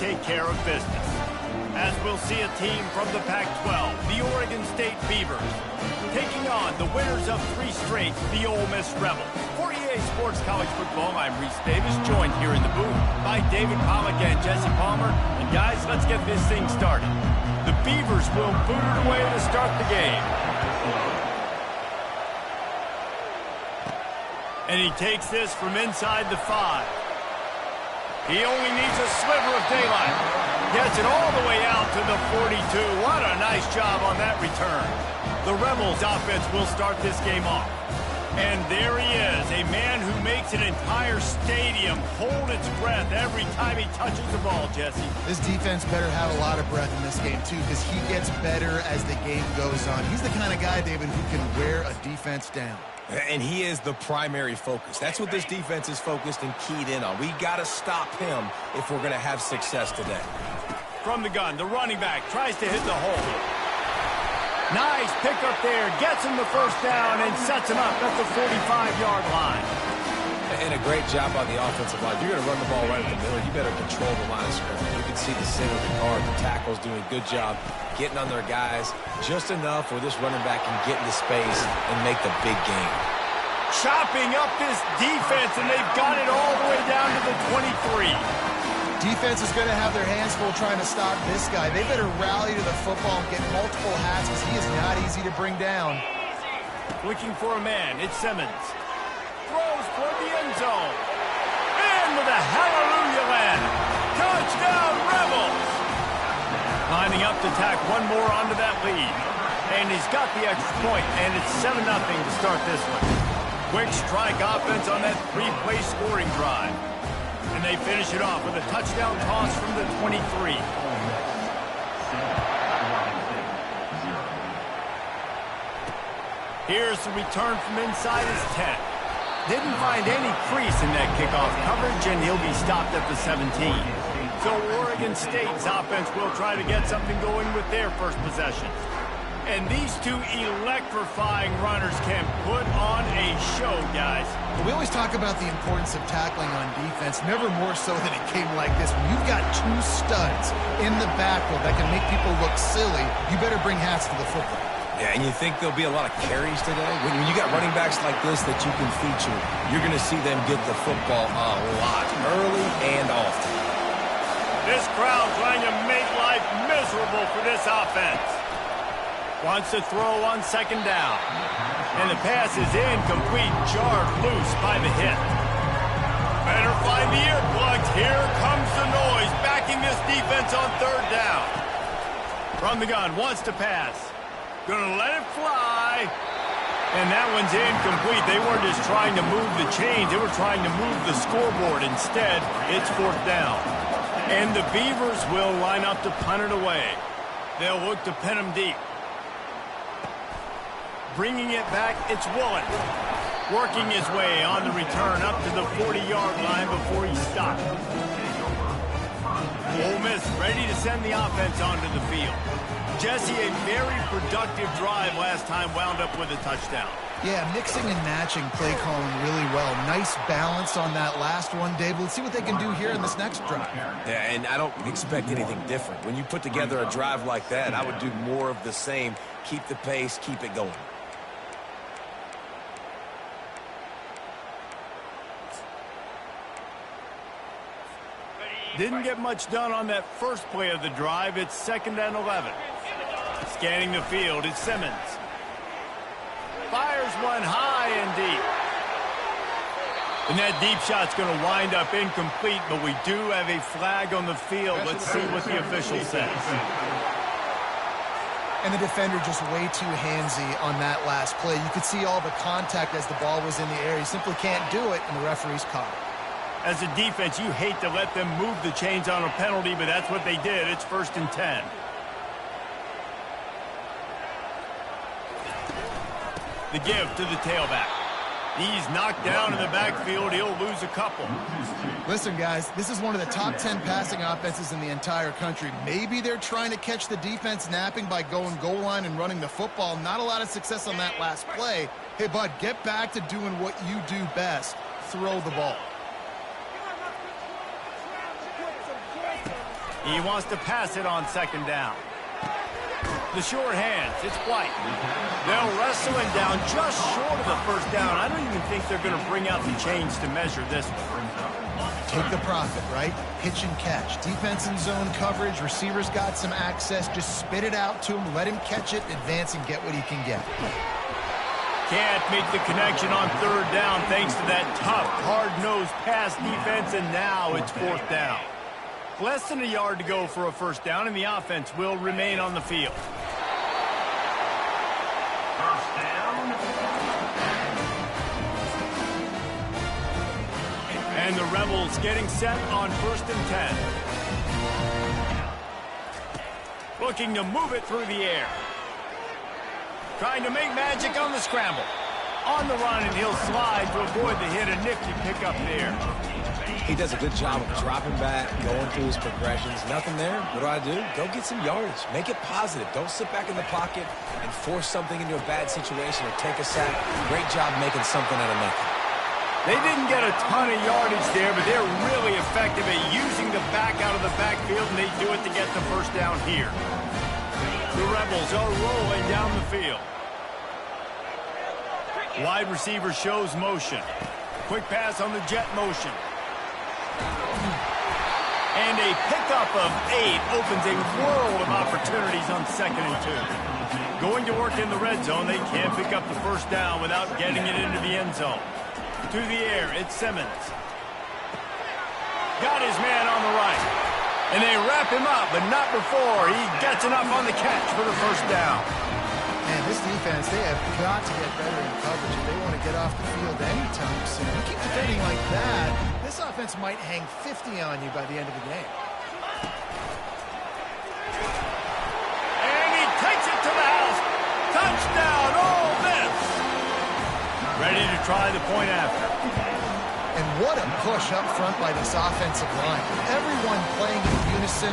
take care of business. As we'll see a team from the Pac-12, the Oregon State Beavers, taking on the winners of 3 straight, the Ole Miss Rebels. For EA Sports College Football, I'm Reese Davis, joined here in the booth by David Pollack and Jesse Palmer. And guys, let's get this thing started. The Beavers will boot it away to start the game. And he takes this from inside the 5. He only needs a sliver of daylight. Gets it all the way out to the 42. What a nice job on that return. The Rebels offense will start this game off. And there he is, a man who makes an entire stadium hold its breath every time he touches the ball, Jesse. This defense better have a lot of breath in this game, too, because he gets better as the game goes on. He's the kind of guy, David, who can wear a defense down. And he is the primary focus. That's what this defense is focused and keyed in on. We got to stop him if we're going to have success today. From the gun, the running back tries to hit the hole. Nice pick up there. Gets him the first down and sets him up at the 45-yard line. And a great job on the offensive line. If you're going to run the ball right at the middle, you better control the line of scrimmage. You can see the center of the guard, the tackles doing a good job getting on their guys just enough where this running back can get into space and make the big game. Chopping up this defense, and they've got it all the way down to the 23. Defense is going to have their hands full trying to stop this guy. They better rally to the football and get multiple hats because he is not easy to bring down. Looking for a man, it's Simmons. Throws toward the end zone. And with a hallelujah land. Touchdown, Rebels! Lining up to tack one more onto that lead. And he's got the extra point, and it's 7-0 to start this one. Quick strike offense on that 3-play scoring drive. And they finish it off with a touchdown toss from the 23. Here's the return from inside his 10. Didn't find any crease in that kickoff coverage, and he'll be stopped at the 17. So Oregon State's offense will try to get something going with their first possession. And these two electrifying runners can put on a show, guys. We always talk about the importance of tackling on defense, never more so than it came like this. When you've got 2 studs in the backfield that can make people look silly, you better bring hats to the football. Yeah, and you think there'll be a lot of carries today? When you got running backs like this that you can feature, you're going to see them get the football a lot, early and often. This crowd trying to make life miserable for this offense. Wants to throw on second down. And the pass is incomplete, jarred loose by the hit. Better find the earplugs. Here comes the noise, backing this defense on third down. From the gun, wants to pass. Gonna let it fly. And that one's incomplete. They weren't just trying to move the chains. They were trying to move the scoreboard. Instead, it's fourth down. And the Beavers will line up to punt it away. They'll look to pin them deep. Bringing it back, it's Woolen. Working his way on the return up to the 40-yard line before he stopped. Ole Miss ready to send the offense onto the field. Jesse, a very productive drive last time, wound up with a touchdown. Yeah, mixing and matching play calling really well. Nice balance on that last one, Dave. Let's see what they can do here in this next drive. Yeah, and I don't expect anything different. When you put together a drive like that, I would do more of the same. Keep the pace, keep it going. Didn't get much done on that first play of the drive. It's 2nd and 11. Scanning the field, it's Simmons. Fires one high and deep. And that deep shot's going to wind up incomplete, but we do have a flag on the field. Let's see what the official says. And the defender just way too handsy on that last play. You could see all the contact as the ball was in the air. He simply can't do it, and the referee's caught it. As a defense, you hate to let them move the chains on a penalty, but that's what they did. It's 1st and 10. The give to the tailback. He's knocked down in the backfield. He'll lose a couple. Listen, guys, this is one of the top 10 passing offenses in the entire country. Maybe they're trying to catch the defense napping by going goal line and running the football. Not a lot of success on that last play. Hey, bud, get back to doing what you do best. Throw the ball. He wants to pass it on second down. The short hands, it's White. They'll wrestle him down just short of the first down. I don't even think they're going to bring out the chains to measure this one. Take the profit, right? Pitch and catch. Defense in zone coverage. Receivers got some access. Just spit it out to him. Let him catch it, advance, and get what he can get. Can't make the connection on third down thanks to that tough, hard-nosed pass defense, and now it's fourth down. Less than a yard to go for a first down, and the offense will remain on the field. First down. And the Rebels getting set on 1st and 10. Looking to move it through the air. Trying to make magic on the scramble. On the run, and he'll slide to avoid the hit. A nifty pickup there. He does a good job of dropping back, going through his progressions. Nothing there. What do? Go get some yardage. Make it positive. Don't sit back in the pocket and force something into a bad situation or take a sack. Great job making something out of nothing. They didn't get a ton of yardage there, but they're really effective at using the back out of the backfield, and they do it to get the first down here. The Rebels are rolling down the field. Wide receiver shows motion. Quick pass on the jet motion. And a pickup of 8 opens a world of opportunities on 2nd and 2. Going to work in the red zone, they can't pick up the first down without getting it into the end zone. To the air, it's Simmons. Got his man on the right. And they wrap him up, but not before he gets enough on the catch for the first down. Man, this defense, they have got to get better in coverage if they want to get off the field anytime soon. You keep defending like that, this offense might hang 50 on you by the end of the game. And he takes it to the house. Touchdown, Ole Miss. Ready to try the point after. And what a push up front by this offensive line. Everyone playing in unison,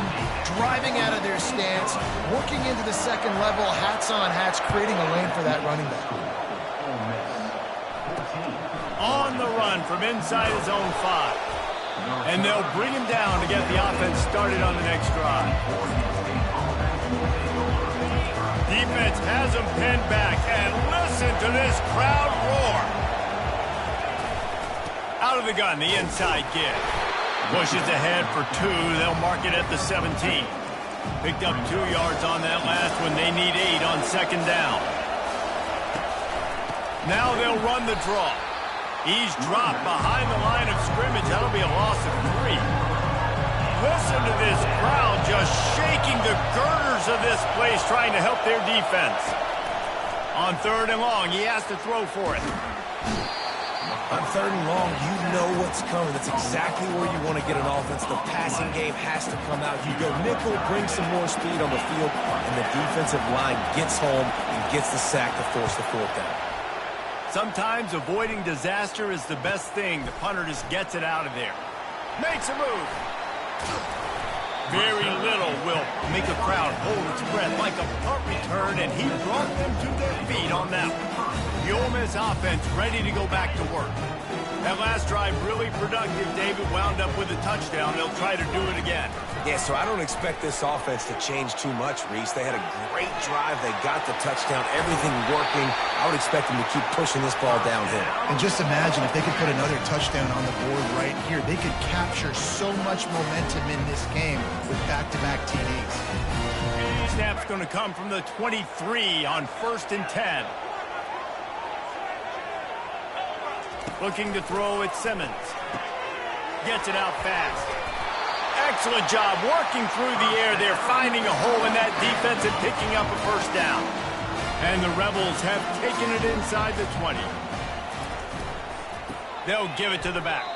driving out of their stance, working into the second level, hats on hats, creating a lane for that running back. On the run from inside his own 5. And they'll bring him down to get the offense started on the next drive. Defense has him pinned back, and listen to this crowd roar. Out of the gun, the inside kid. Pushes ahead for 2. They'll mark it at the 17. Picked up 2 yards on that last one. They need 8 on second down. Now they'll run the draw. He's dropped behind the line of scrimmage. That'll be a loss of 3. Listen to this crowd just shaking the girders of this place, trying to help their defense. On 3rd and long, he has to throw for it. On 3rd and long, you know what's coming. That's exactly where you want to get an offense. The passing game has to come out. You go nickel, bring some more speed on the field, and the defensive line gets home and gets the sack to force the 4th down. Sometimes avoiding disaster is the best thing. The punter just gets it out of there. Makes a move. Very little will make a crowd hold its breath like a punt return, and he brought them to their feet on that one. The Ole Miss offense ready to go back to work. That last drive really productive. David wound up with a touchdown. They'll try to do it again. Yeah, so I don't expect this offense to change too much, Reese. They had a great drive. They got the touchdown. Everything working. I would expect them to keep pushing this ball downhill. And just imagine if they could put another touchdown on the board right here. They could capture so much momentum in this game with back-to-back TDs. Snap's going to come from the 23 on 1st and 10. Looking to throw at Simmons. Gets it out fast. Excellent job working through the air. They're finding a hole in that defense and picking up a first down. And the Rebels have taken it inside the 20. They'll give it to the back.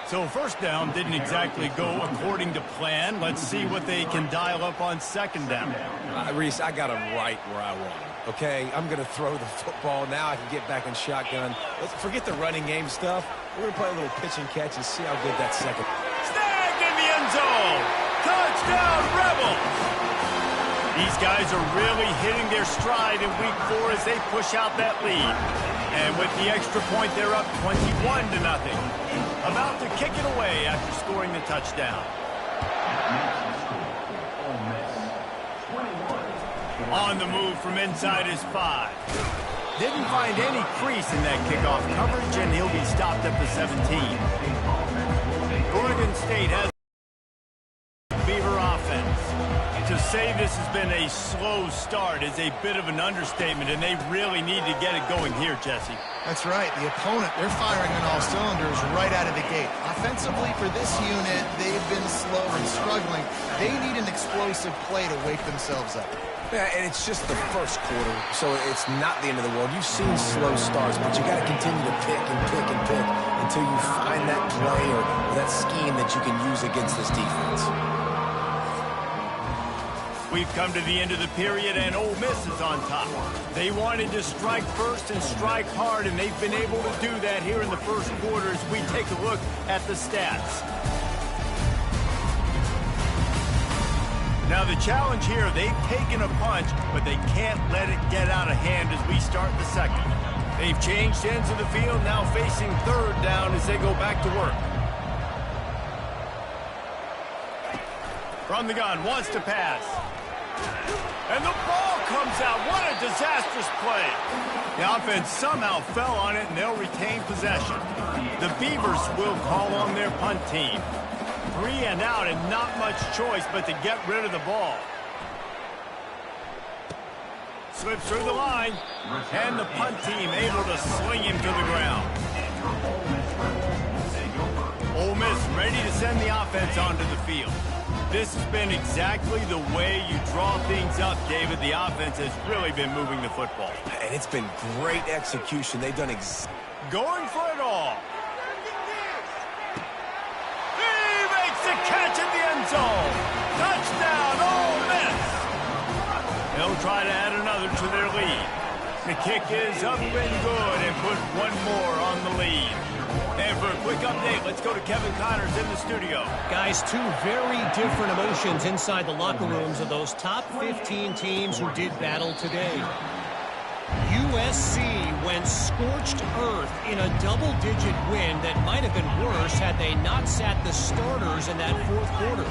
So first down didn't exactly go according to plan. Let's see what they can dial up on second down. Reese, I got him right where I want him. Okay, I'm going to throw the football. Now I can get back in shotgun. Let's forget the running game stuff. We're going to play a little pitch and catch and see how good that second. Snagged in the end zone. Touchdown, Rebels. These guys are really hitting their stride in week 4 as they push out that lead. And with the extra point, they're up 21-0. About to kick it away after scoring the touchdown. On the move from inside his 5. Didn't find any crease in that kickoff coverage, and he'll be stopped at the 17. Oregon State has Beaver offense. To say this has been a slow start is a bit of an understatement, and they really need to get it going here, Jesse. That's right. The opponent, they're firing on all cylinders right out of the gate. Offensively, for this unit, they've been slow and struggling. They need an explosive play to wake themselves up. Yeah, and it's just the first quarter, so it's not the end of the world. You've seen slow starts, but you got to continue to pick and pick and pick until you find that play or that scheme that you can use against this defense. We've come to the end of the period, and Ole Miss is on top. They wanted to strike first and strike hard, and they've been able to do that here in the first quarter as we take a look at the stats. Now the challenge here, they've taken a punch, but they can't let it get out of hand as we start the second. They've changed ends of the field, now facing third down as they go back to work. From the gun, wants to pass. And the ball comes out. What a disastrous play. The offense somehow fell on it, and they'll retain possession. The Beavers will call on their punt team. 3 and out, and not much choice but to get rid of the ball. Slips through the line, and the punt team able to sling him to the ground. Ole Miss ready to send the offense onto the field. This has been exactly the way you draw things up, David. The offense has really been moving the football. And it's been great execution. They've done going for it all. The catch in the end zone. Touchdown, Ole Miss. They'll try to add another to their lead. The kick is up and good and put one more on the lead. And for a quick update, let's go to Kevin Connors in the studio. Guys, 2 very different emotions inside the locker rooms of those top 15 teams who did battle today. USC went scorched earth in a double-digit win that might have been worse had they not sat the starters in that fourth quarter.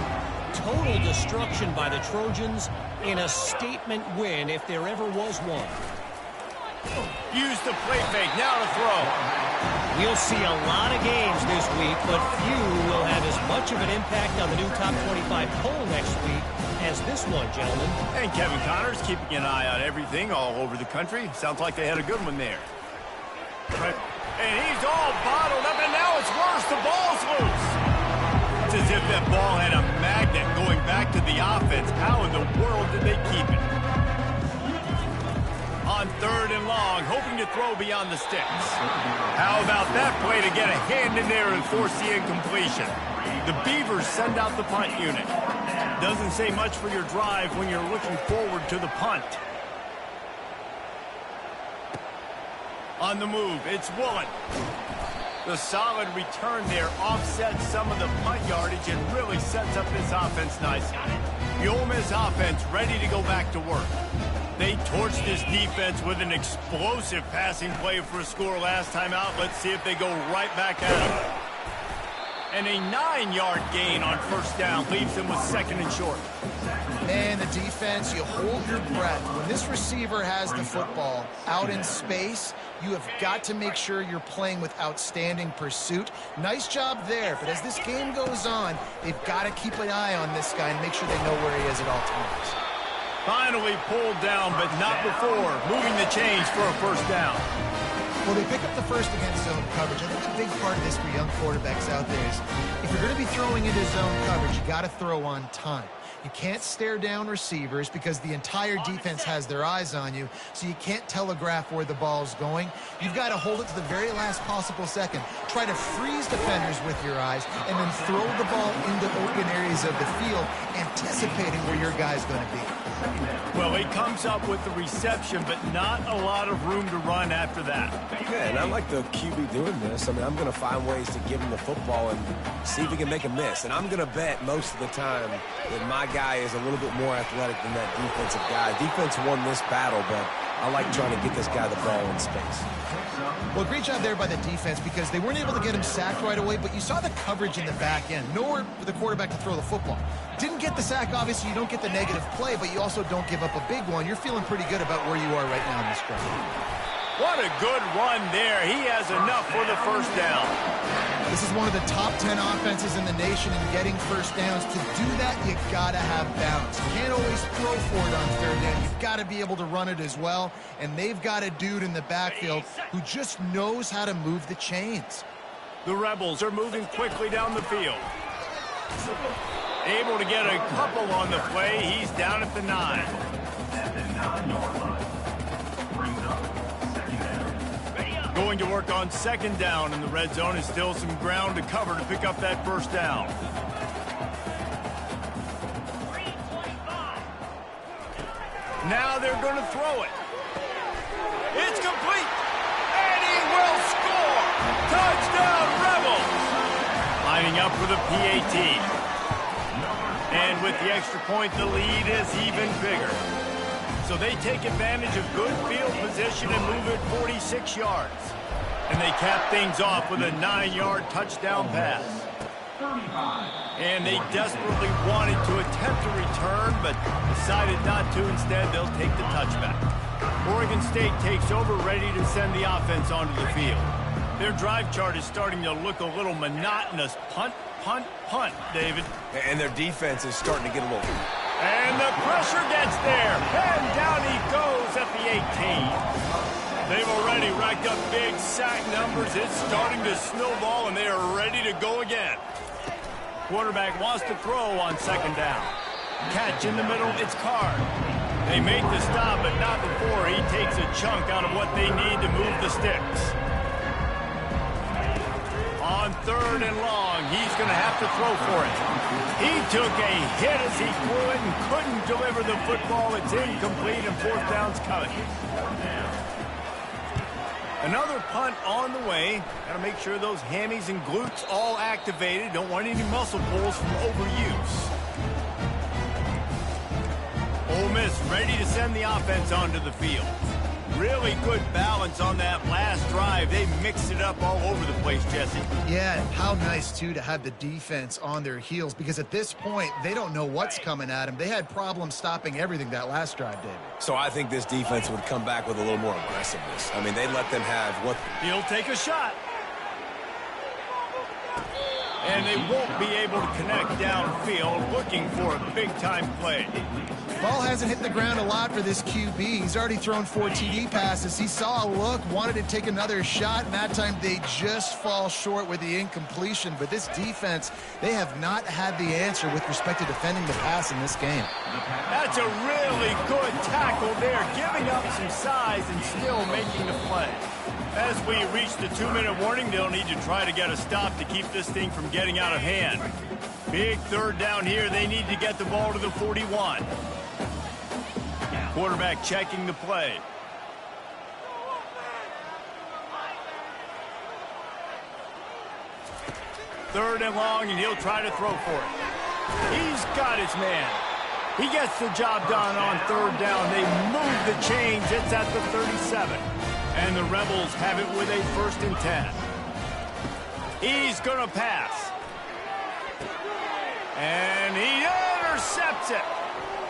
Total destruction by the Trojans in a statement win if there ever was one. Use the play fake, now to throw. We'll see a lot of games this week, but few will have as much of an impact on the new top 25 poll next week as this one, gentlemen. And Kevin Connors keeping an eye on everything all over the country. Sounds like they had a good one there. And he's all bottled up, and now it's worse. The ball's loose. It's as if that ball had a magnet going back to the offense. How in the world did they keep it? On 3rd and long, hoping to throw beyond the sticks. How about that play to get a hand in there and force the incompletion? The Beavers send out the punt unit. Doesn't say much for your drive when you're looking forward to the punt. On the move, it's Woolen. The solid return there offsets some of the punt yardage and really sets up this offense nicely. The Ole Miss offense ready to go back to work. They torched this defense with an explosive passing play for a score last time out. Let's see if they go right back at it. And a 9-yard gain on first down leaves them with 2nd and short. Man, the defense, you hold your breath. When this receiver has the football out in space, you have got to make sure you're playing with outstanding pursuit. Nice job there, but as this game goes on, they've got to keep an eye on this guy and make sure they know where he is at all times. Finally pulled down, but not before. Moving the chains for a first down. Well, they pick up the first against zone coverage. I think a big part of this for young quarterbacks out there is if you're going to be throwing into zone coverage, you got to throw on time. You can't stare down receivers because the entire defense has their eyes on you, so you can't telegraph where the ball's going. You've got to hold it to the very last possible second. Try to freeze defenders with your eyes and then throw the ball into open areas of the field, anticipating where your guy's going to be. Well, he comes up with the reception, but not a lot of room to run after that. Yeah, and I like the QB doing this. I mean, I'm going to find ways to give him the football and see if he can make a miss. And I'm going to bet most of the time that my guy is a little bit more athletic than that defensive guy. Defense won this battle, but I like trying to get this guy the ball in space. Well, great job there by the defense because they weren't able to get him sacked right away, but you saw the coverage in the back end. Nowhere for the quarterback to throw the football. Didn't get the sack, obviously. You don't get the negative play, but you also don't give up a big one. You're feeling pretty good about where you are right now in this drive. What a good run there. He has enough for the first down. This is one of the top 10 offenses in the nation in getting first downs. To do that, you got to have balance. You can't always throw for it on third down. You've got to be able to run it as well. And they've got a dude in the backfield who just knows how to move the chains. The Rebels are moving quickly down the field. Able to get a couple on the play. He's down at the 9. Going to work on second down in the red zone. Is still some ground to cover to pick up that first down. Now they're going to throw it. It's complete. And he will score. Touchdown, Rebels. Lining up for the PAT. And with the extra point, the lead is even bigger. So they take advantage of good field position and move it 46 yards. And they cap things off with a 9-yard touchdown pass. And they desperately wanted to attempt a return, but decided not to. Instead, they'll take the touchback. Oregon State takes over, ready to send the offense onto the field. Their drive chart is starting to look a little monotonous. Punt, punt, punt, David. And their defense is starting to get a little... And the pressure gets there. And down he goes at the 18. They've already racked up big sack numbers. It's starting to snowball, and they are ready to go again. Quarterback wants to throw on second down. Catch in the middle, it's Card. They make the stop, but not before he takes a chunk out of what they need to move the sticks. On third and long, he's going to have to throw for it. He took a hit as he threw it and couldn't deliver the football. It's incomplete, and fourth down's coming. Another punt on the way. Got to make sure those hammies and glutes all activated. Don't want any muscle pulls from overuse. Ole Miss ready to send the offense onto the field. Really good balance on that last drive. They mixed it up all over the place, Jesse. Yeah, how nice, too, to have the defense on their heels, because at this point, they don't know what's coming at them. They had problems stopping everything that last drive, David. So I think this defense would come back with a little more aggressiveness. I mean, they let them have what... He'll take a shot. And they won't be able to connect downfield, looking for a big-time play. Ball hasn't hit the ground a lot for this QB. He's already thrown 4 TD passes. He saw a look, wanted to take another shot, and that time they just fall short with the incompletion. But this defense, they have not had the answer with respect to defending the pass in this game. That's a really good tackle there, giving up some size and still making the play. As we reach the 2-minute warning, they'll need to try to get a stop to keep this thing from getting out of hand. Big third down here. They need to get the ball to the 41. Quarterback checking the play. Third and long, and he'll try to throw for it. He's got his man. He gets the job done on third down. They move the chains. It's at the 37. And the Rebels have it with a 1st and 10. He's going to pass. And he intercepts it.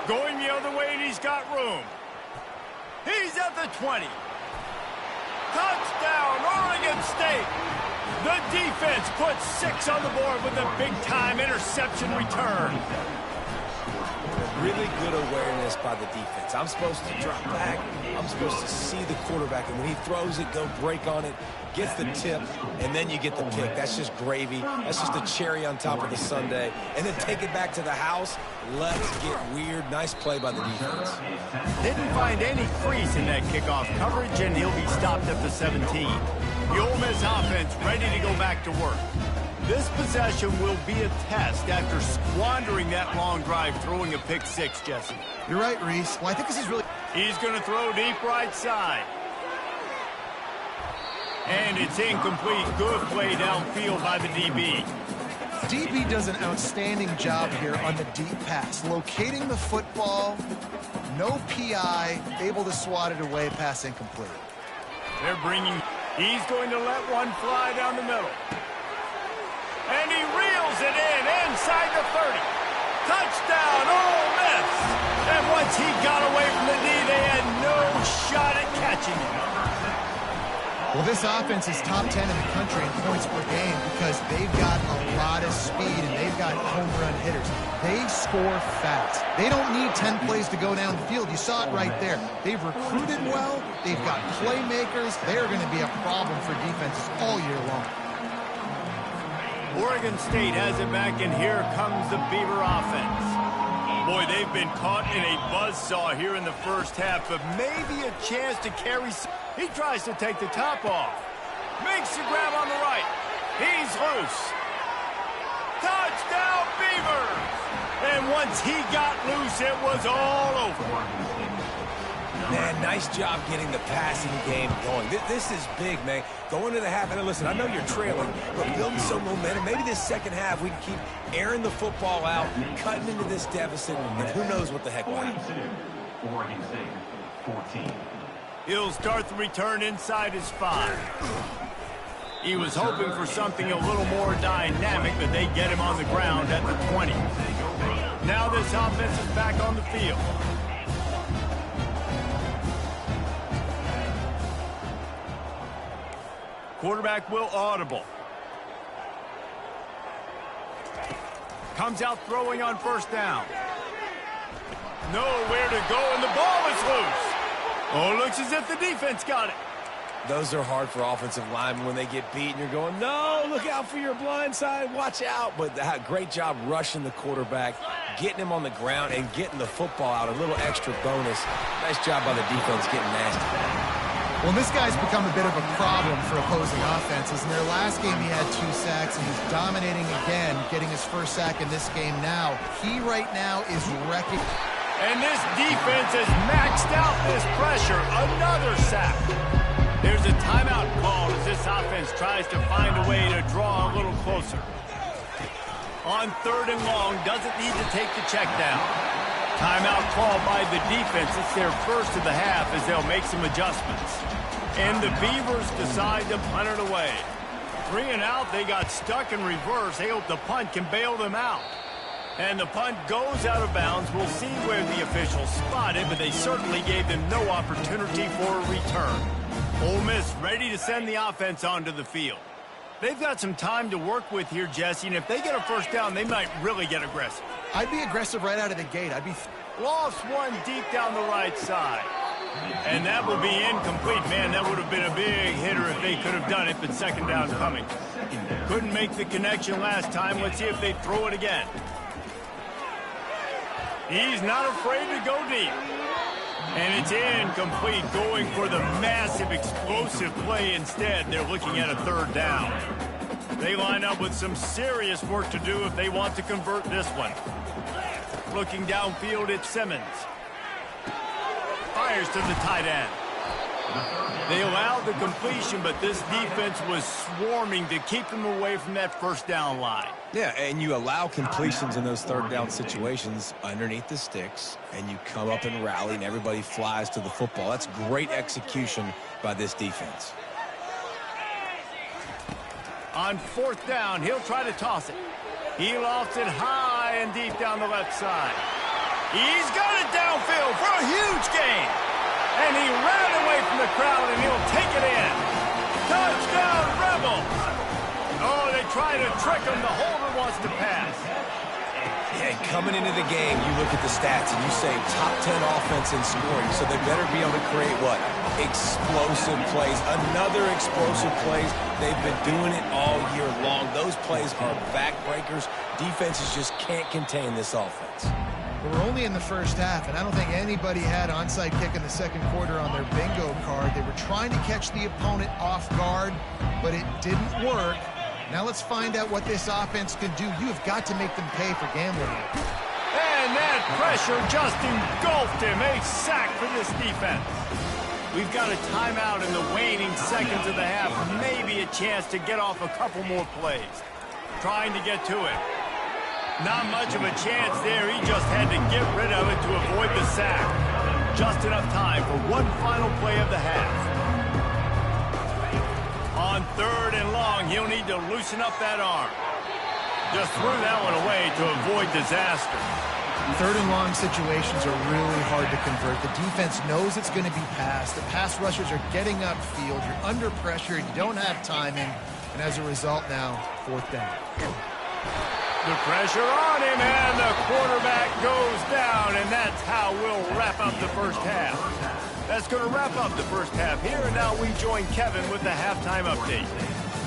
Going the other way, and he's got room. He's at the 20. Touchdown, Oregon State. The defense puts 6 on the board with a big-time interception return. Really good awareness by the defense. I'm supposed to drop back. I'm supposed to see the quarterback, and when he throws it, go break on it, gets the tip, and then you get the pick. That's just gravy. That's just a cherry on top of the sundae. And then take it back to the house. Let's get weird. Nice play by the defense. Didn't find any crease in that kickoff coverage, and he'll be stopped at the 17. The Ole Miss offense ready to go back to work. This possession will be a test after squandering that long drive, throwing a pick 6, Jesse. You're right, Reese. Well, I think this is really... He's going to throw deep right side. And it's incomplete. Good play downfield by the DB. DB does an outstanding job here on the deep pass, locating the football, no PI, able to swat it away, pass incomplete. He's going to let one fly down the middle. And he reels it in inside the 30. Touchdown, Ole Miss! And once he got away from the knee, they had no shot at catching him. Well, this offense is top 10 in the country in points per game because they've got a lot of speed and they've got home run hitters. They score fast. They don't need 10 plays to go down the field. You saw it right there. They've recruited well. They've got playmakers. They're going to be a problem for defenses all year long. Oregon State has it back, and here comes the Beaver offense. Boy, they've been caught in a buzzsaw here in the first half, but maybe a chance to carry. He tries to take the top off. Makes the grab on the right. He's loose. Touchdown, Beavers! And once he got loose, it was all over. Man, nice job getting the passing game going. This is big, man. Going to the half, and listen, I know you're trailing, but building some momentum. Maybe this second half we can keep airing the football out, cutting into this deficit, and who knows what the heck will happen. Oregon State, 14. He'll start the return inside his 5. He was hoping for something a little more dynamic, but they get him on the ground at the 20. Now this offense is back on the field. Quarterback will audible. Comes out throwing on first down. Nowhere to go, and the ball is loose. Oh, looks as if the defense got it. Those are hard for offensive linemen when they get beat, and you're going, no, look out for your blind side, watch out. But great job rushing the quarterback, getting him on the ground, and getting the football out, a little extra bonus. Nice job by the defense getting nasty. Well, this guy's become a bit of a problem for opposing offenses. In their last game, he had 2 sacks, and he's dominating again, getting his first sack in this game now. He right now is wrecking. And this defense has maxed out this pressure. Another sack. There's a timeout called as this offense tries to find a way to draw a little closer. On 3rd and long, doesn't need to take the check down. Timeout called by the defense. It's their first of the half as they'll make some adjustments. And the Beavers decide to punt it away. 3 and out, they got stuck in reverse. They hope the punt can bail them out. And the punt goes out of bounds. We'll see where the officials spot it, but they certainly gave them no opportunity for a return. Ole Miss ready to send the offense onto the field. They've got some time to work with here, Jesse, and if they get a first down, they might really get aggressive. I'd be aggressive right out of the gate. Lost one deep down the right side. And that will be incomplete. Man, that would have been a big hitter if they could have done it, but second down coming. Couldn't make the connection last time. Let's see if they throw it again. He's not afraid to go deep. And it's incomplete, going for the massive explosive play instead. They're looking at a 3rd down. They line up with some serious work to do if they want to convert this one. Looking downfield, it's Simmons. Fires to the tight end. They allowed the completion, but this defense was swarming to keep them away from that first down line. Yeah, and you allow completions in those 3rd down situations underneath the sticks, and you come up and rally, and everybody flies to the football. That's great execution by this defense. On 4th down, he'll try to toss it. He lofts it high and deep down the left side. He's got it downfield for a huge gain. And he ran away from the crowd, and he'll take it in. Touchdown, Rebels! Oh, they try to trick him. The holder wants to pass. Yeah, coming into the game, you look at the stats, and you say top 10 offense in scoring, so they better be able to create what? Explosive plays. Another explosive plays. They've been doing it all year long. Those plays are backbreakers. Defenses just can't contain this offense. We're only in the first half, and I don't think anybody had onside kick in the second quarter on their bingo card. They were trying to catch the opponent off guard, but it didn't work. Now let's find out what this offense can do. You have got to make them pay for gambling. And that pressure just engulfed him. A sack for this defense. We've got a timeout in the waning seconds of the half. Maybe a chance to get off a couple more plays. trying to get to it. Not much of a chance there. He just had to get rid of it to avoid the sack. Just enough time for one final play of the half. On 3rd and long, he'll need to loosen up that arm. Just threw that one away to avoid disaster. 3rd and long situations are really hard to convert. The defense knows it's going to be passed. The pass rushers are getting upfield. You're under pressure. You don't have timing. And as a result now, 4th down. The pressure on him, and the quarterback goes down, and that's how we'll wrap up the first half. That's going to wrap up the first half here, and now we join Kevin with the halftime update.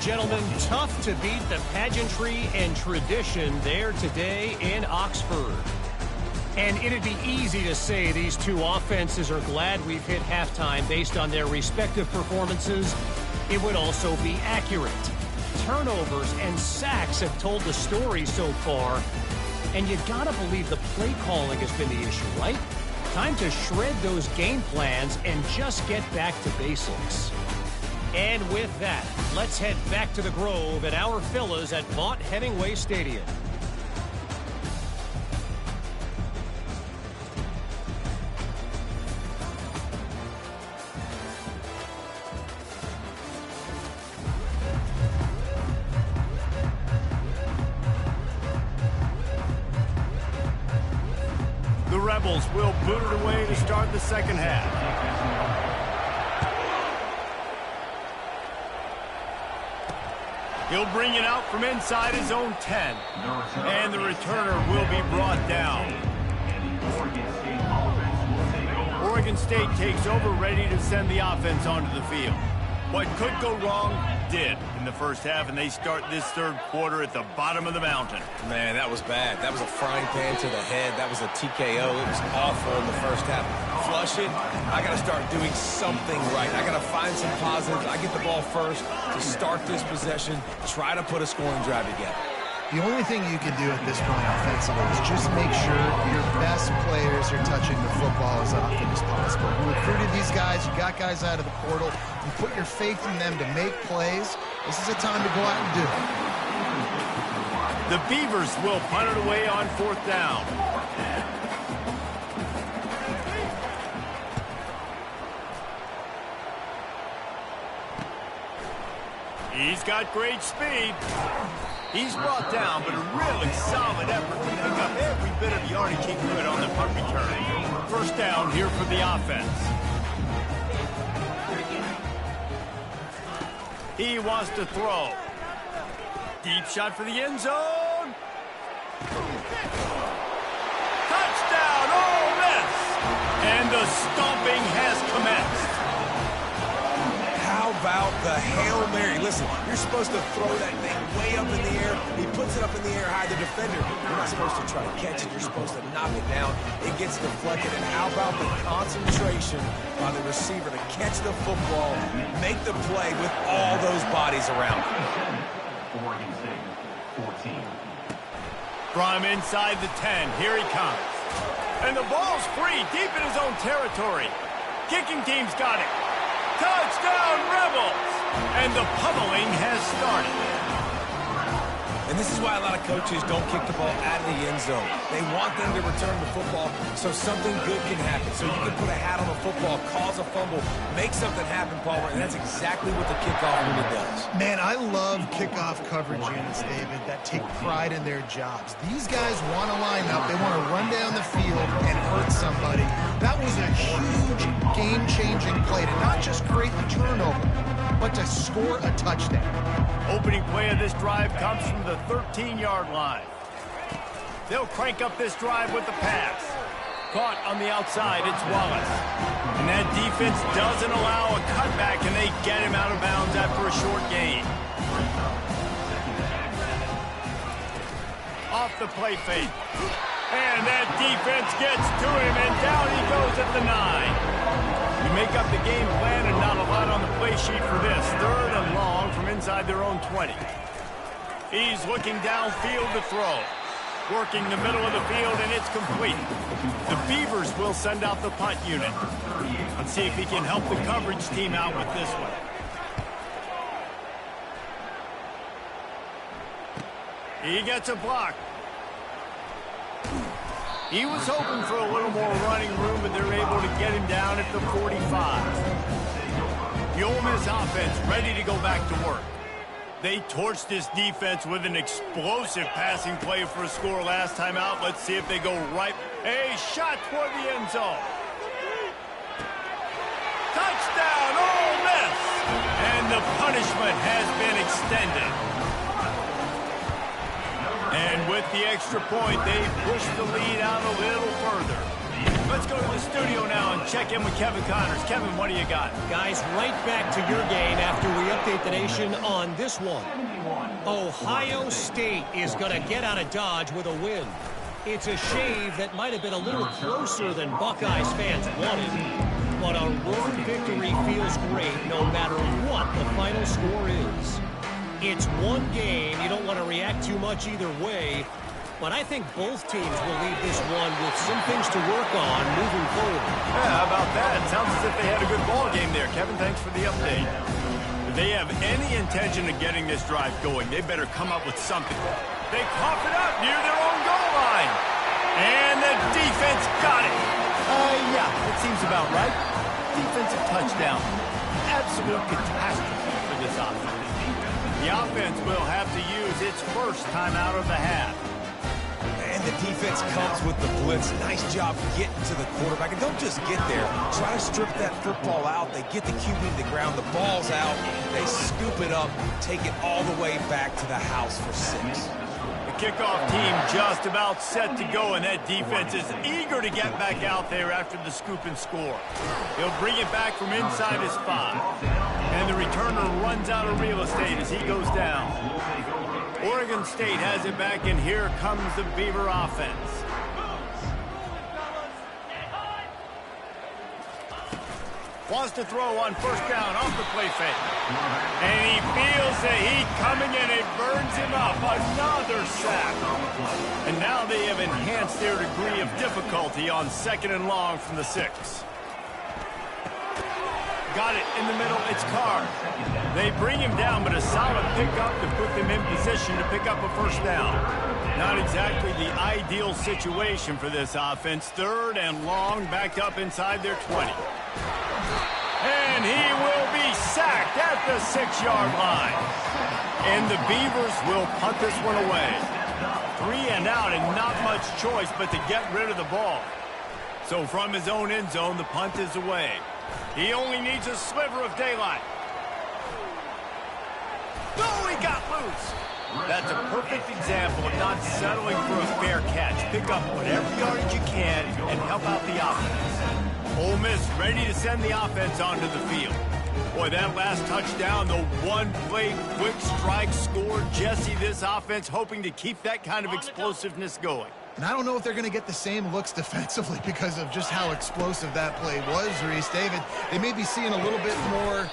Gentlemen, tough to beat the pageantry and tradition there today in Oxford. And it'd be easy to say these two offenses are glad we've hit halftime based on their respective performances. It would also be accurate. Turnovers and sacks have told the story so far. And you gotta believe the play calling has been the issue, right? Time to shred those game plans and just get back to basics. And with that, let's head back to the Grove at our Fellas at Vaught-Hemingway Stadium. The Rebels will boot it away to start the second half. He'll bring it out from inside his own 10. And the returner will be brought down. Oregon State takes over, ready to send the offense onto the field. What could go wrong did in the first half, and they start this 3rd quarter at the bottom of the mountain. Man, that was bad. That was a frying pan to the head. That was a TKO. It was awful in the first half. Flush it. I got to start doing something right. I got to find some positives. I get the ball first to start this possession, try to put a scoring drive together. The only thing you can do at this point offensively is just make sure your best players are touching the football as often as possible. You recruited these guys, you got guys out of the portal, you put your faith in them to make plays. This is a time to go out and do it. The Beavers will punt it away on 4th down. He's got great speed. He's brought down, but a really solid effort to pick up every bit of yardage he could on the punt return. 1st down here for the offense. He wants to throw. Deep shot for the end zone. Touchdown, Ole Miss! And the stomping has commenced. How about the Hail Mary? Listen, you're supposed to throw that thing way up in the air. He puts it up in the air high. The defender, you're not supposed to try to catch it. You're supposed to knock it down. It gets deflected. And how about the concentration by the receiver to catch the football, make the play with all those bodies around him. Oregon State, 14. From inside the 10, here he comes. And the ball's free, deep in his own territory. Kicking team's got it. Touchdown, Rebels! And the pummeling has started. And this is why a lot of coaches don't kick the ball out of the end zone. They want them to return the football so something good can happen. So you can put a hat on the football, cause a fumble, make something happen, Palmer, and that's exactly what the kickoff unit does. Man, I love kickoff coverage units, David, that take pride in their jobs. These guys want to line up. They want to run down the field and hurt somebody. That was a huge game-changing play to not just create the turnover, but to score a touchdown. Opening play of this drive comes from the 13-yard line. They'll crank up this drive with the pass. Caught on the outside, it's Wallace. And that defense doesn't allow a cutback, and they get him out of bounds after a short gain. Off the play fake. And that defense gets to him, and down he goes at the 9. You make up the game plan and not a lot on the play sheet for this. 3rd and long from inside their own 20. He's looking downfield to throw. Working the middle of the field, and it's complete. The Beavers will send out the punt unit. Let's see if he can help the coverage team out with this one. He gets a block. He was hoping for a little more running room, but they're able to get him down at the 45. The Ole Miss offense ready to go back to work. They torched this defense with an explosive passing play for a score last time out. Let's see if they go right. A shot toward the end zone. Touchdown, Ole Miss! And the punishment has been extended. And with the extra point, they push the lead out a little further. Let's go to the studio now and check in with Kevin Connors. Kevin, what do you got? Guys, right back to your game after we update the nation on this one. Ohio State is going to get out of Dodge with a win. It's a shave that might have been a little closer than Buckeyes fans wanted. But a road victory feels great no matter what the final score is. It's one game. You don't want to react too much either way. But I think both teams will leave this one with some things to work on moving forward. Yeah, how about that? Sounds as if they had a good ball game there. Kevin, thanks for the update. If they have any intention of getting this drive going, they better come up with something. They cough it up near their own goal line. And the defense got it. Yeah, that seems about right. Defensive touchdown. Absolute catastrophe for this offense. The offense will have to use its first time out of the half. And the defense comes with the blitz. Nice job getting to the quarterback. And don't just get there. Try to strip that football out. They get the QB to the ground. The ball's out. They scoop it up, take it all the way back to the house for 6. The kickoff team just about set to go, and that defense is eager to get back out there after the scoop and score. He'll bring it back from inside his 5. And the returner runs out of real estate as he goes down. Oregon State has it back, and here comes the Beaver offense. Wants to throw on first down off the play fake. And he feels the heat coming, and it burns him up. Another sack. And now they have enhanced their degree of difficulty on 2nd and long from the 6. Got it in the middle. It's Carr. They bring him down, but a solid pickup to put them in position to pick up a first down. Not exactly the ideal situation for this offense. 3rd and long, back up inside their 20. And he will be sacked at the 6-yard line. And the Beavers will punt this one away. 3 and out, and not much choice but to get rid of the ball. So from his own end zone, the punt is away. He only needs a sliver of daylight. No, he got loose. That's a perfect example of not settling for a fair catch. Pick up whatever yardage you can and help out the offense. Ole Miss ready to send the offense onto the field. Boy, that last touchdown, the one-play quick strike score. Jesse, this offense hoping to keep that kind of explosiveness going. And I don't know if they're going to get the same looks defensively because of just how explosive that play was, Reese. David, they may be seeing a little bit more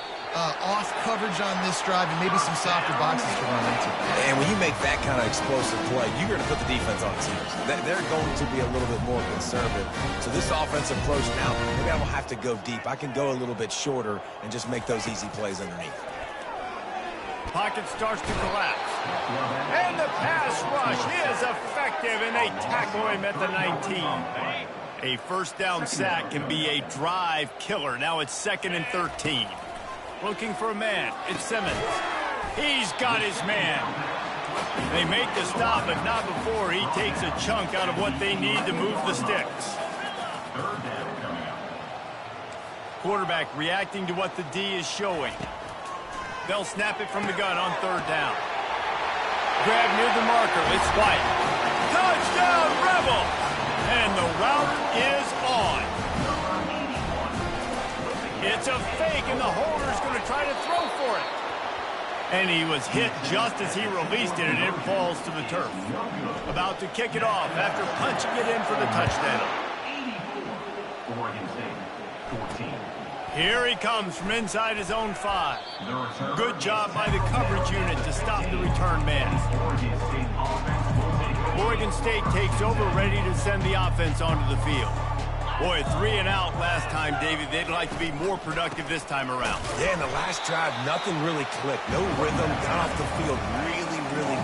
off coverage on this drive and maybe some softer boxes to run into. And when you make that kind of explosive play, you're going to put the defense on its heels. They're going to be a little bit more conservative. So this offensive approach now, maybe I don't have to go deep. I can go a little bit shorter and just make those easy plays underneath. Pocket starts to collapse. And the pass rush is effective, and they tackle him at the 19. A first down sack can be a drive killer. Now it's 2nd and 13. Looking for a man. It's Simmons. He's got his man. They make the stop, but not before he takes a chunk out of what they need to move the sticks. Quarterback reacting to what the D is showing. They'll snap it from the gun on 3rd down. Grab near the marker. It's White. Touchdown, Rebel! And the route is on. It's a fake, and the holder's going to try to throw for it. And he was hit just as he released it, and it falls to the turf. About to kick it off after punching it in for the touchdown. Oregon State, 14. Here he comes from inside his own 5. Good job by the coverage unit to stop the return man. Oregon State takes over, ready to send the offense onto the field. Boy, 3 and out last time, David. They'd like to be more productive this time around. Yeah, in the last drive, nothing really clicked. No rhythm, got off the field really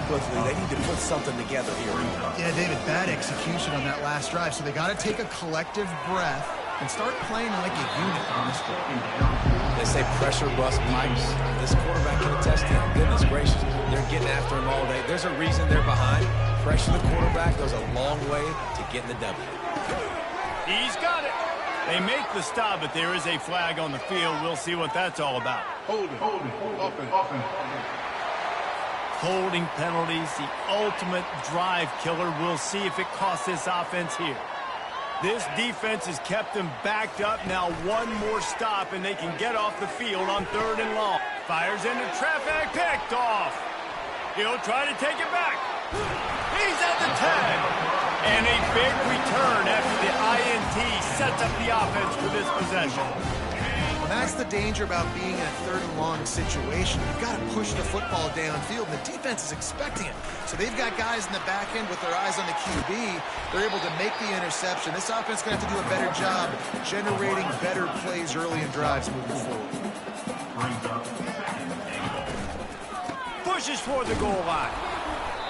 quickly. They need to put something together here. Yeah, David, bad execution on that last drive. So they got to take a collective breath and start playing like a unit on this one. They say pressure bust pipes. This quarterback can attest to it. Goodness gracious, they're getting after him all day. There's a reason they're behind. Pressure the quarterback goes a long way to getting the W. He's got it. They make the stop, but there is a flag on the field. We'll see what that's all about. Holding penalties, the ultimate drive killer. We'll see if it costs this offense here. This defense has kept them backed up. Now one more stop, and they can get off the field on 3rd and long. Fires into traffic, picked off. He'll try to take it back. He's at the tag. And a big return after the INT sets up the offense for this possession. Well, that's the danger about being in a 3rd and long situation. You've got to push the football downfield, and the defense is expecting it. So they've got guys in the back end with their eyes on the QB. They're able to make the interception. This offense is going to have to do a better job generating better plays early in drives moving forward. Pushes for the goal line.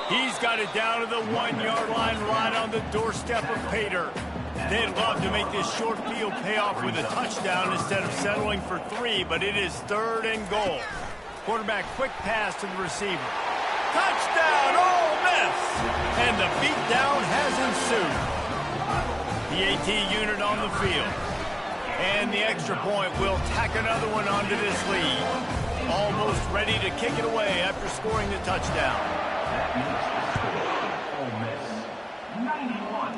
He's got it down to the 1-yard line right on the doorstep of Pater. They'd love to make this short field pay off with a touchdown instead of settling for 3, but it is 3rd and goal. Quarterback quick pass to the receiver. Touchdown, Ole Miss! And the beatdown has ensued. The AT unit on the field. And the extra point will tack another one onto this lead. Almost ready to kick it away after scoring the touchdown. Ole Miss, 91,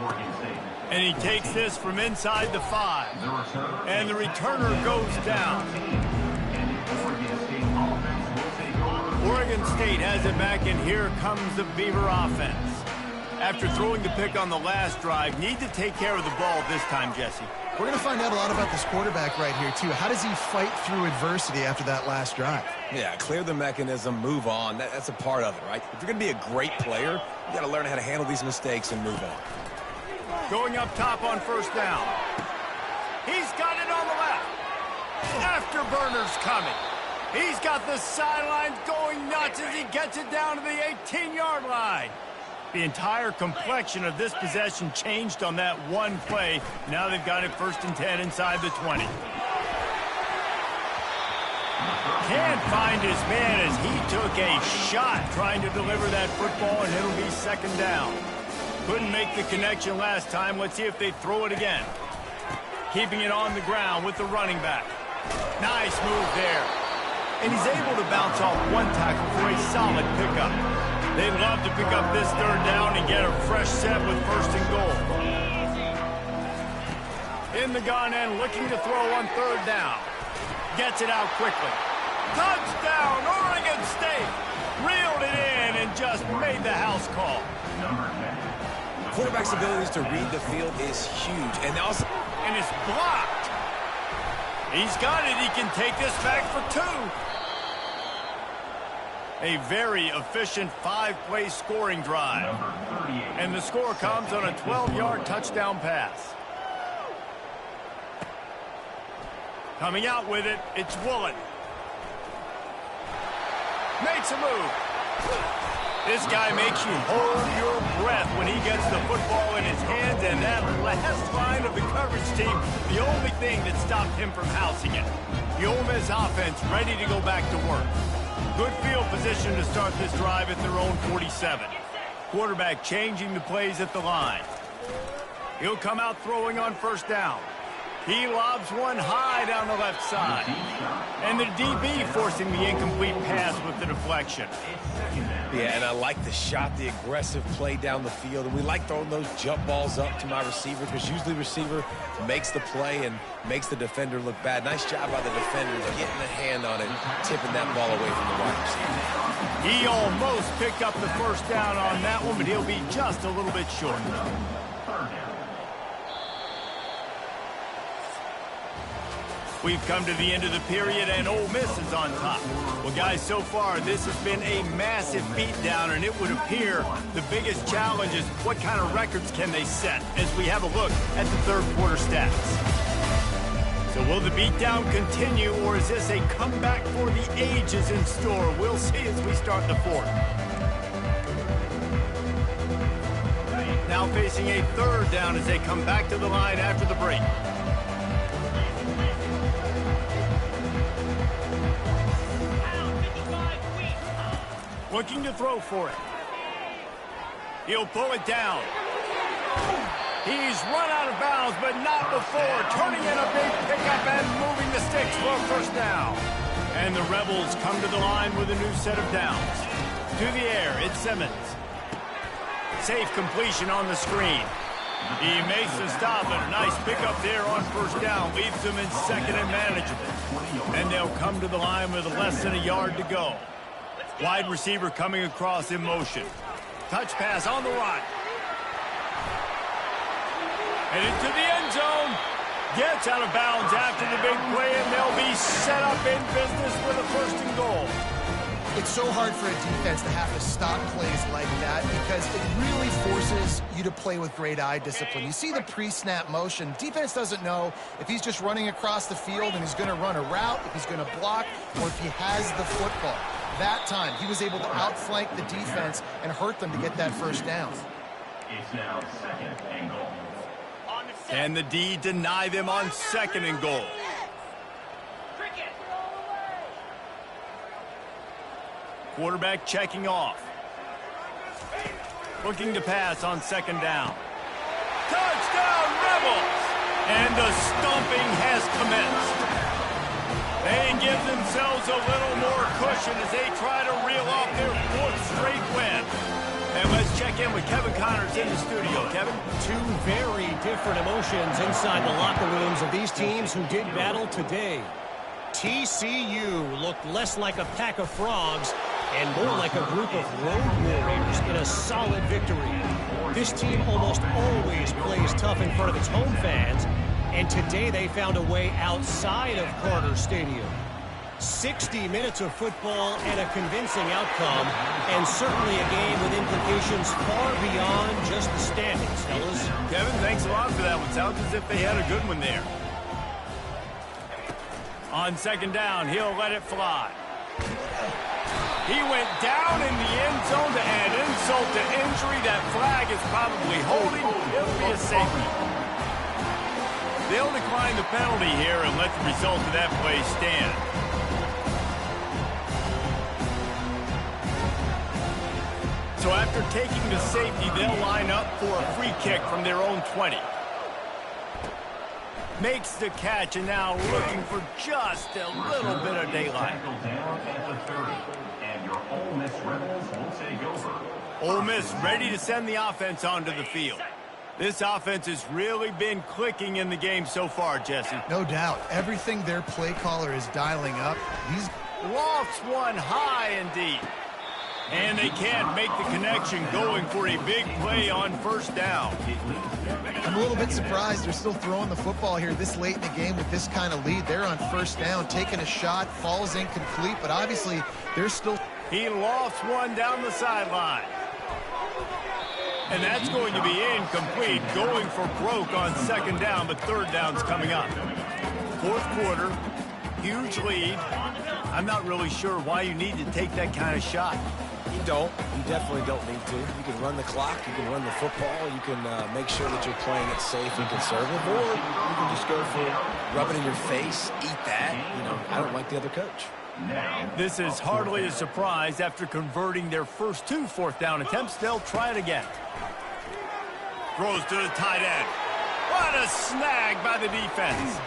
Oregon State. And he takes this from inside the 5. And the returner goes down. Oregon State has it back, and here comes the Beaver offense. After throwing the pick on the last drive, need to take care of the ball this time, Jesse. We're going to find out a lot about this quarterback right here, too. How does he fight through adversity after that last drive? Yeah, clear the mechanism, move on. That's a part of it, right? If you're going to be a great player, you got to learn how to handle these mistakes and move on. Going up top on 1st down. He's got it on the left. Afterburner's coming. He's got the sidelines going nuts as he gets it down to the 18-yard line. The entire complexion of this possession changed on that one play. Now they've got it 1st and 10 inside the 20. Can't find his man as he took a shot trying to deliver that football, and it'll be 2nd down. Couldn't make the connection last time. Let's see if they throw it again. Keeping it on the ground with the running back. Nice move there. And he's able to bounce off one tackle for a solid pickup. They'd love to pick up this 3rd down and get a fresh set with 1st and goal. In the gun and looking to throw on 3rd down. Gets it out quickly. Touchdown, Oregon State! Reeled it in and just made the house call. Quarterback's abilities to read the field is huge. And also, And it's blocked. He's got it. He can take this back for 2. A very efficient 5-play scoring drive. And the score comes on a 12-yard touchdown pass. Coming out with it, it's Woolen. Makes a move. This guy makes you hold your breath when he gets the football in his hands, and that last line of the coverage team, the only thing that stopped him from housing it. The Ole Miss offense ready to go back to work. Good field position to start this drive at their own 47. Quarterback changing the plays at the line. He'll come out throwing on 1st down. He lobs one high down the left side. And the DB forcing the incomplete pass with the deflection. yeah, and I like the shot, the aggressive play down the field. And we like throwing those jump balls up to my receiver because usually the receiver makes the play and makes the defender look bad. Nice job by the defender getting the hand on it, tipping that ball away from the wide receiver. He almost picked up the 1st down on that one, but he'll be just a little bit short. We've come to the end of the period, and Ole Miss is on top. Well, guys, so far, this has been a massive beatdown, and it would appear the biggest challenge is what kind of records can they set as we have a look at the 3rd quarter stats. So will the beatdown continue, or is this a comeback for the ages in store? We'll see as we start the 4th. now facing a third down as they come back to the line after the break. Looking to throw for it. He'll pull it down. He's run out of bounds, but not before turning in a big pickup and moving the sticks for a first down. And the Rebels come to the line with a new set of downs. To the air, it's Simmons. Safe completion on the screen. He makes the stop, and a nice pickup there on first down. Leaves them in second and manageable. And they'll come to the line with less than a yard to go. Wide receiver coming across in motion. Touch pass on the right. And into the end zone. Gets out of bounds after the big play, and they'll be set up in business with a first and goal. It's so hard for a defense to have to stop plays like that because it really forces you to play with great eye discipline. You see the pre-snap motion. Defense doesn't know if he's just running across the field and he's going to run a route, if he's going to block, or if he has the football. That time, he was able to outflank the defense and hurt them to get that first down. It's now second and goal. And the D deny them on second and goal. Quarterback checking off. Looking to pass on second down. Touchdown, Rebels! And the stomping has commenced. They give themselves a little more cushion as they try to reel off their fourth straight win. And let's check in with Kevin Connors in the studio. Kevin? Two very different emotions inside the locker rooms of these teams who did battle today. TCU looked less like a pack of frogs and more like a group of road warriors in a solid victory. This team almost always plays tough in front of its home fans, and today they found a way outside of Carter Stadium. 60 minutes of football and a convincing outcome, and certainly a game with implications far beyond just the standings, fellas. Kevin, thanks a lot for that one. Sounds as if they had a good one there. On second down, he'll let it fly. He went down in the end zone to add insult to injury. That flag is probably holding. It'll be a safety. They'll decline the penalty here and let the result of that play stand. So after taking the safety, they'll line up for a free kick from their own 20. Makes the catch, and now looking for just a little bit of daylight. And your Ole Miss Rebels will take over. Ole Miss ready to send the offense onto the field. This offense has really been clicking in the game so far, Jesse. No doubt. Everything their play caller is dialing up. He's lofts one high and deep. And they can't make the connection, going for a big play on first down. I'm a little bit surprised they're still throwing the football here this late in the game with this kind of lead. They're on first down, taking a shot, falls incomplete, but obviously they're still... He lofts one down the sideline. And that's going to be incomplete, going for broke on second down, but third down's coming up. Fourth quarter, huge lead. I'm not really sure why you need to take that kind of shot. You don't. You definitely don't need to. You can run the clock. You can run the football. You can make sure that you're playing it safe and conservative. Or you can just go for rub it in your face, eat that. You know, I don't like the other coach. This is hardly a surprise. After converting their first two fourth down attempts, they'll try it again. Throws to the tight end. What a snag by the defense.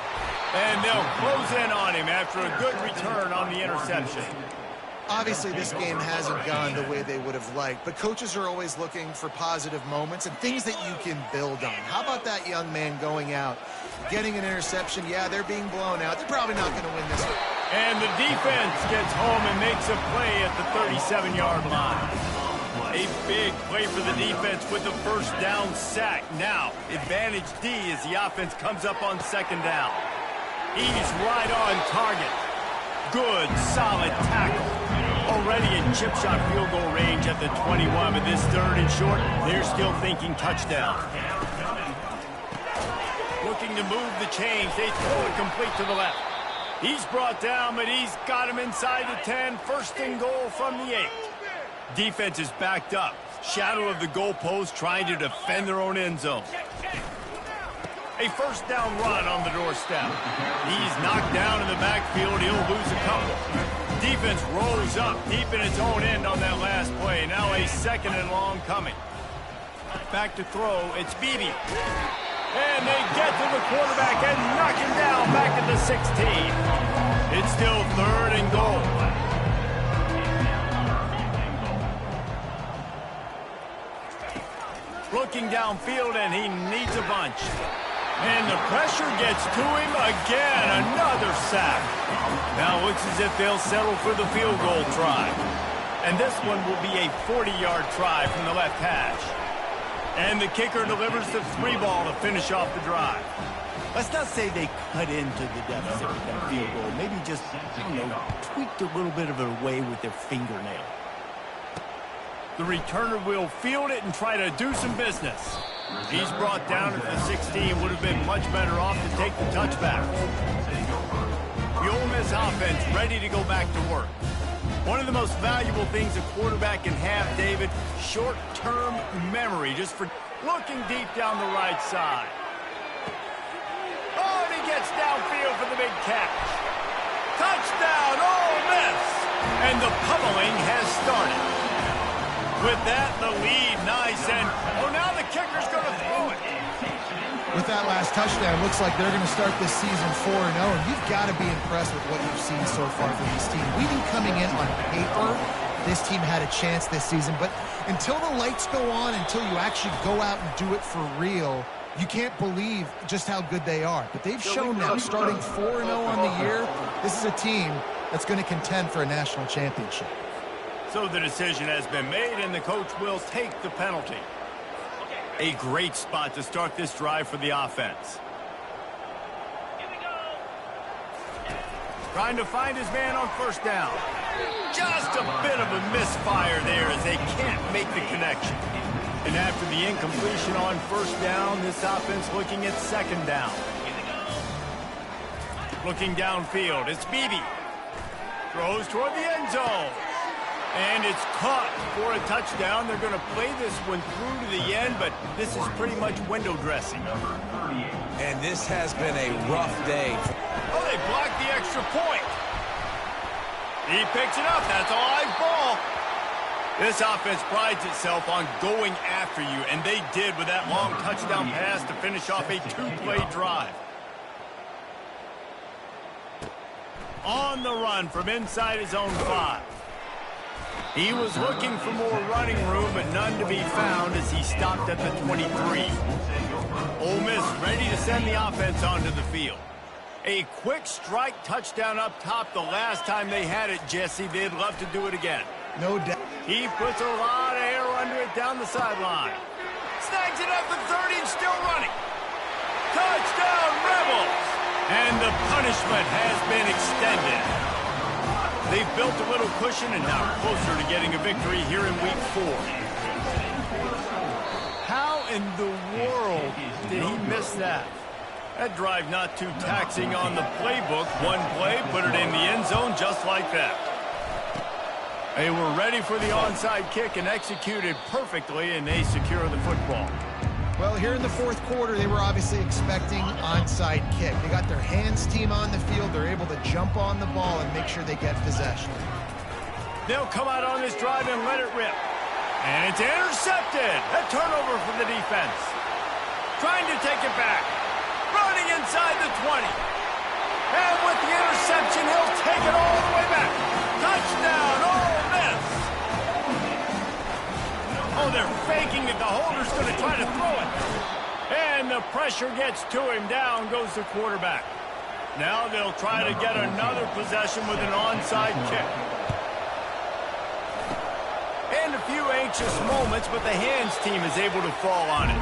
And they'll close in on him after a good return on the interception. Obviously, this game hasn't gone the way they would have liked, but coaches are always looking for positive moments and things that you can build on. How about that young man going out, getting an interception? Yeah, they're being blown out. They're probably not going to win this one. And the defense gets home and makes a play at the 37-yard line. A big play for the defense with the first down sack. Now, advantage D as the offense comes up on second down. He's right on target. Good, solid tackle. Already in chip shot field goal range at the 21, but this third and short, they're still thinking touchdown. Looking to move the chains. They throw it complete to the left. He's brought down, but he's got him inside the 10. First and goal from the 8. Defense is backed up. Shadow of the goalpost, trying to defend their own end zone. A first down run on the doorstep. He's knocked down in the backfield. He'll lose a couple. Defense rolls up deep in its own end on that last play. Now a second and long coming. Back to throw. It's Beebe. And they get to the quarterback and knock him down back at the 16. It's still third and goal. Looking downfield, and he needs a bunch. And the pressure gets to him again. Another sack. Now it looks as if they'll settle for the field goal try. And this one will be a 40-yard try from the left hash. And the kicker delivers the 3-ball to finish off the drive. Let's not say they cut into the deficit with that field goal. Maybe just, tweaked a little bit of it away with their fingernail. The returner will field it and try to do some business. He's brought down at the 16. Would have been much better off to take the touchback. The Ole Miss offense ready to go back to work. One of the most valuable things a quarterback can have, David, short-term memory, just for looking deep down the right side. Oh, and he gets downfield for the big catch. Touchdown, Ole Miss! And the pummeling has started. With that, the lead, nice, and now the kicker's going to throw it. With that last touchdown, looks like they're going to start this season 4-0, and you've got to be impressed with what you've seen so far from this team. We think coming in on paper, this team had a chance this season, but until the lights go on, until you actually go out and do it for real, you can't believe just how good they are. But they've shown now, starting 4-0 on the year, this is a team that's going to contend for a national championship. So the decision has been made, and the coach will take the penalty. A great spot to start this drive for the offense. Trying to find his man on first down. Just a bit of a misfire there as they can't make the connection. And after the incompletion on first down, this offense looking at second down. Looking downfield, it's Beebe. Throws toward the end zone. And it's caught for a touchdown. They're going to play this one through to the end, but this is pretty much window dressing. And this has been a rough day. Oh, they blocked the extra point. He picks it up. That's a live ball. This offense prides itself on going after you, and they did with that long touchdown pass to finish off a two-play drive. On the run from inside his own 5. He was looking for more running room, but none to be found as he stopped at the 23. Ole Miss ready to send the offense onto the field. A quick strike touchdown up top the last time they had it, Jesse. They'd love to do it again. No doubt. He puts a lot of air under it down the sideline. Snags it up to 30 and still running. Touchdown, Rebels! And the punishment has been extended. They've built a little cushion and now closer to getting a victory here in Week 4. How in the world did he miss that? That drive not too taxing on the playbook. One play, put it in the end zone just like that. They were ready for the onside kick and executed perfectly, and they secure the football. Well, here in the fourth quarter, they were obviously expecting onside kick. They got their hands team on the field. They're able to jump on the ball and make sure they get possession. They'll come out on this drive and let it rip. And it's intercepted. A turnover for the defense. Trying to take it back. Running inside the 20. And with the interception, he'll take it all the way back. Touchdown, Ole Miss. Oh, they're faking it. The holder's going to try to throw it. And the pressure gets to him. Down goes the quarterback. Now they'll try to get another possession with an onside kick. And a few anxious moments, but the hands team is able to fall on it.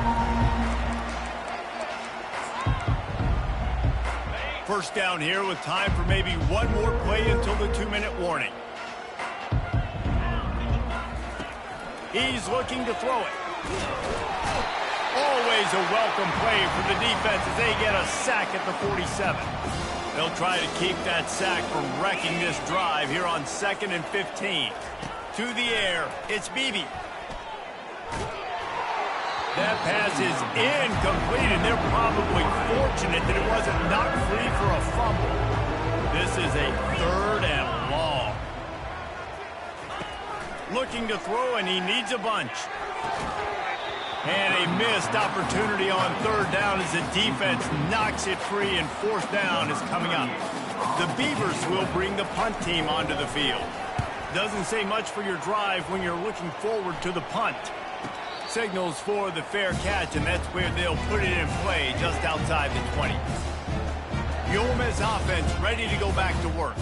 First down here with time for maybe one more play until the 2-minute warning. He's looking to throw it. Always a welcome play for the defense as they get a sack at the 47. They'll try to keep that sack from wrecking this drive here on 2nd and 15. To the air, it's Beebe. That pass is incomplete, and they're probably fortunate that it wasn't knocked free for a fumble. This is a 3rd and long. Looking to throw, and he needs a bunch. And a missed opportunity on 3rd down as the defense knocks it free, and 4th down is coming up. The Beavers will bring the punt team onto the field. Doesn't say much for your drive when you're looking forward to the punt. Signals for the fair catch, and that's where they'll put it in play just outside the 20. The Ole Miss offense ready to go back to work.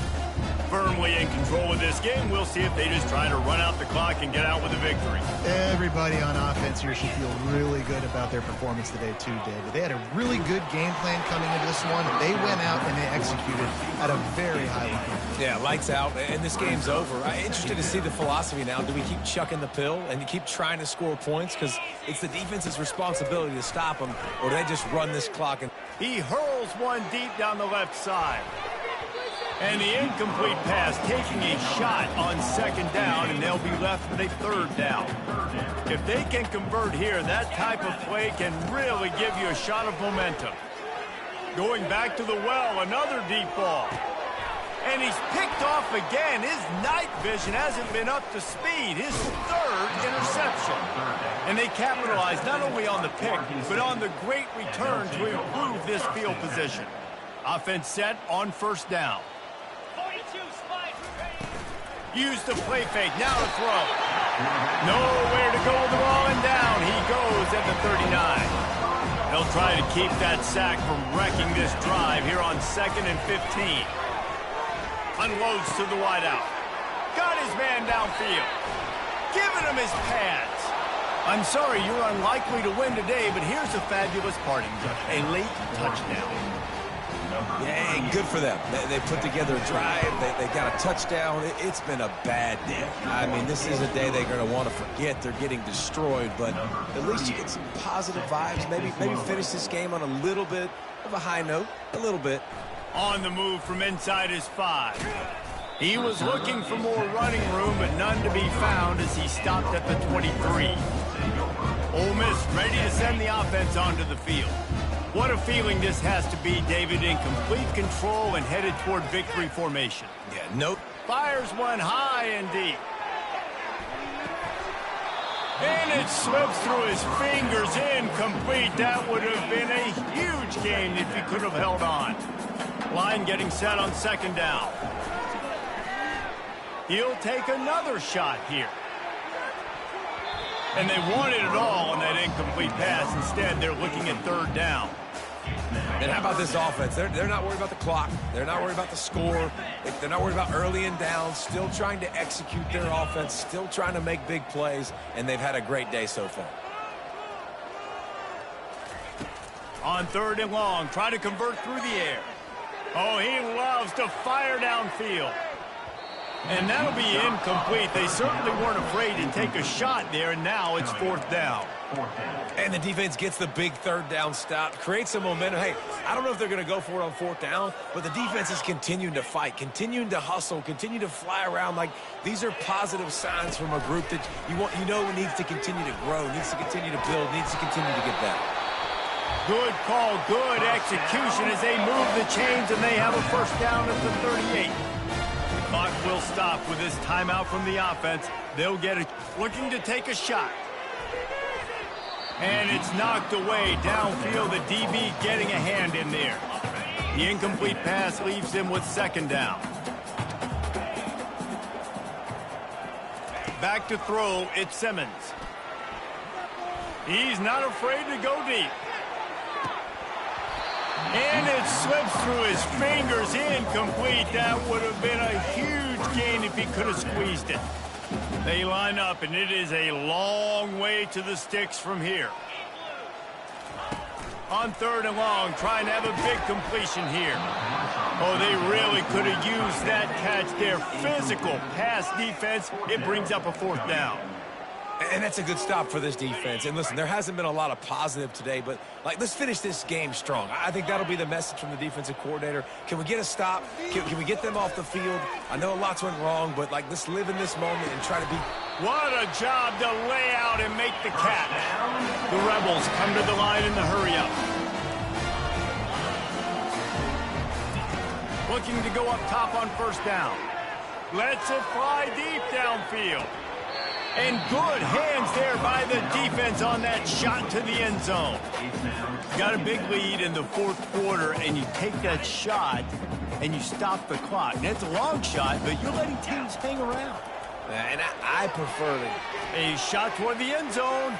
Firmly in control of this game. We'll see if they just try to run out the clock and get out with a victory. Everybody on offense here should feel really good about their performance today too, David. They had a really good game plan coming into this one. They went out and they executed at a very high level. Yeah, lights out, and this game's over. I'm interested to see the philosophy now. Do we keep chucking the pill and keep trying to score points? Because it's the defense's responsibility to stop them, or do they just run this clock? And he hurls one deep down the left side. And the incomplete pass taking a shot on 2nd down, and they'll be left with a 3rd down. If they can convert here, that type of play can really give you a shot of momentum. Going back to the well, another deep ball. And he's picked off again. His night vision hasn't been up to speed. His 3rd interception. And they capitalize not only on the pick, but on the great return to improve this field position. Offense set on 1st down. Use the play fake, now to throw. Nowhere to go with the ball, and down he goes at the 39. They'll try to keep that sack from wrecking this drive here on 2nd and 15. Unloads to the wideout. Got his man downfield. Giving him his pads. I'm sorry, you're unlikely to win today, but here's a fabulous parting gift. A late touchdown. yeah, good for them. They put together a drive. They got a touchdown. It's been a bad day. I mean, this is a day they're going to want to forget. They're getting destroyed, but at least you get some positive vibes. Maybe finish this game on a little bit of a high note. A little bit. On the move from inside his 5. He was looking for more running room, but none to be found as he stopped at the 23. Ole Miss ready to send the offense onto the field. What a feeling this has to be, David, in complete control and headed toward victory formation. Yeah, nope. Fires one high and deep. And it slips through his fingers, incomplete. That would have been a huge gain if he could have held on. Line getting set on 2nd down. He'll take another shot here. And they wanted it all on that incomplete pass. Instead, they're looking at 3rd down. And how about this offense? They're not worried about the clock. They're not worried about the score. They're not worried about early and down. Still trying to execute their offense. Still trying to make big plays. And they've had a great day so far. On 3rd and long, try to convert through the air. Oh, he loves to fire downfield. And that'll be incomplete. They certainly weren't afraid to take a shot there, and now it's 4th down. And the defense gets the big 3rd down stop, creates some momentum. Hey, I don't know if they're going to go for it on 4th down, but the defense is continuing to fight, continuing to hustle, continue to fly around. Like, these are positive signs from a group that you know needs to continue to grow, needs to continue to build, needs to continue to get better. Good call, good execution as they move the chains, and they have a 1st down at the 38. The clock will stop with this timeout from the offense. They'll get it, looking to take a shot. And it's knocked away downfield. The DB getting a hand in there. The incomplete pass leaves him with 2nd down. Back to throw, it's Simmons. He's not afraid to go deep. And it slips through his fingers, incomplete. That would have been a huge gain if he could have squeezed it. They line up, and it is a long way to the sticks from here. On 3rd and long, trying to have a big completion here. Oh, they really could have used that catch there. Physical pass defense, it brings up a 4th down. And that's a good stop for this defense. And listen, there hasn't been a lot of positive today, but let's finish this game strong. I think that'll be the message from the defensive coordinator. Can we get a stop? Can we get them off the field? I know lots went wrong, but let's live in this moment and try to be What a job to lay out and make the catch. The Rebels come to the line in the hurry-up. Looking to go up top on first down. Lets it fly deep downfield. And good hands there by the defense on that shot to the end zone. Got a big lead in the fourth quarter, and you take that shot, and you stop the clock. That's a long shot, but you're letting teams hang around. And I prefer it. A shot toward the end zone.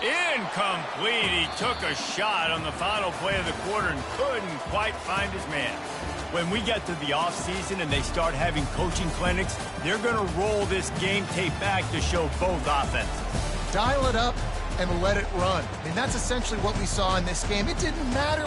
Incomplete. He took a shot on the final play of the quarter and couldn't quite find his man. When we get to the offseason and they start having coaching clinics, they're going to roll this game tape back to show both offenses. Dial it up and let it run. I mean, that's essentially what we saw in this game. It didn't matter